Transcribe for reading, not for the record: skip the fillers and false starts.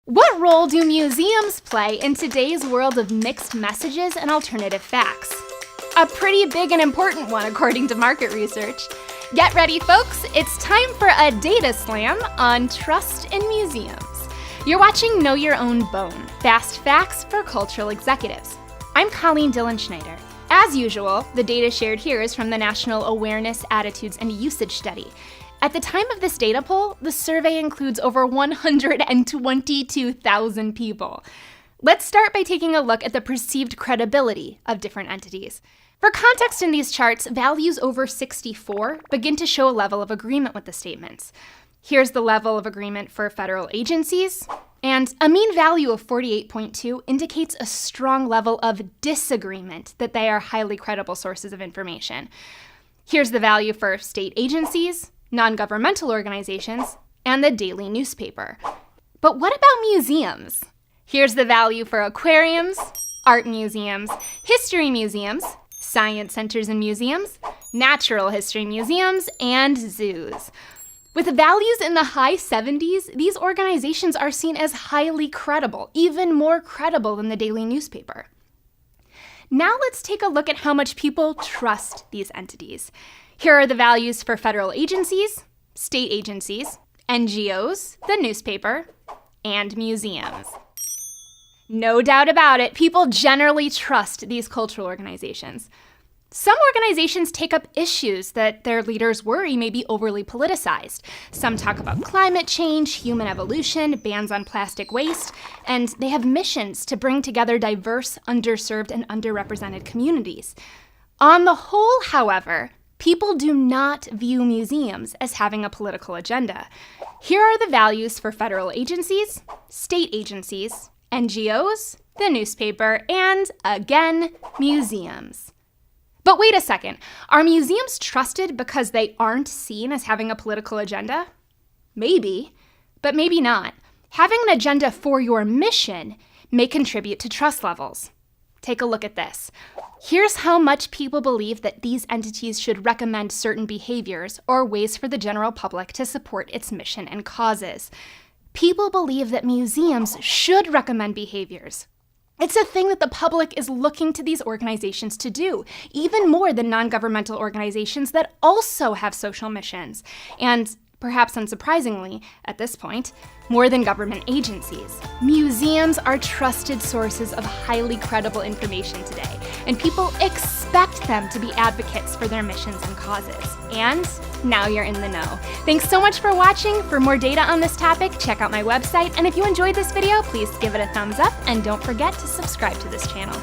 What role do museums play in today's world of mixed messages and alternative facts? A pretty big and important one, according to market research. Get ready, folks. It's time for a data slam on trust in museums. You're watching Know Your Own Bone, Fast Facts for Cultural Executives. I'm Colleen Dilenschneider. As usual, the data shared here is from the National Awareness, Attitudes, and Usage Study. At the time of this data poll, the survey includes over 122,000 people. Let's start by taking a look at the perceived credibility of different entities. For context in these charts, values over 64 begin to show a level of agreement with the statements. Here's the level of agreement for federal agencies, and a mean value of 48.2 indicates a strong level of disagreement that they are highly credible sources of information. Here's the value for state agencies, non-governmental organizations, and the daily newspaper. But what about museums? Here's the value for aquariums, art museums, history museums, science centers and museums, natural history museums, and zoos. With values in the high 70s, these organizations are seen as highly credible, even more credible than the daily newspaper. Now let's take a look at how much people trust these entities. Here are the values for federal agencies, state agencies, NGOs, the newspaper, and museums. No doubt about it, people generally trust these cultural organizations. Some organizations take up issues that their leaders worry may be overly politicized. Some talk about climate change, human evolution, bans on plastic waste, and they have missions to bring together diverse, underserved, and underrepresented communities. On the whole, however, people do not view museums as having a political agenda. Here are the values for federal agencies, state agencies, NGOs, the newspaper, and, again, museums. But wait a second, are museums trusted because they aren't seen as having a political agenda? Maybe, but maybe not. Having an agenda for your mission may contribute to trust levels. Take a look at this. Here's how much people believe that these entities should recommend certain behaviors or ways for the general public to support its mission and causes. People believe that museums should recommend behaviors. It's a thing that the public is looking to these organizations to do, even more than non-governmental organizations that also have social missions. And perhaps unsurprisingly, at this point, more than government agencies. Museums are trusted sources of highly credible information today, and people expect them to be advocates for their missions and causes. And now you're in the know. Thanks so much for watching. For more data on this topic, check out my website, and if you enjoyed this video, please give it a thumbs up, and don't forget to subscribe to this channel.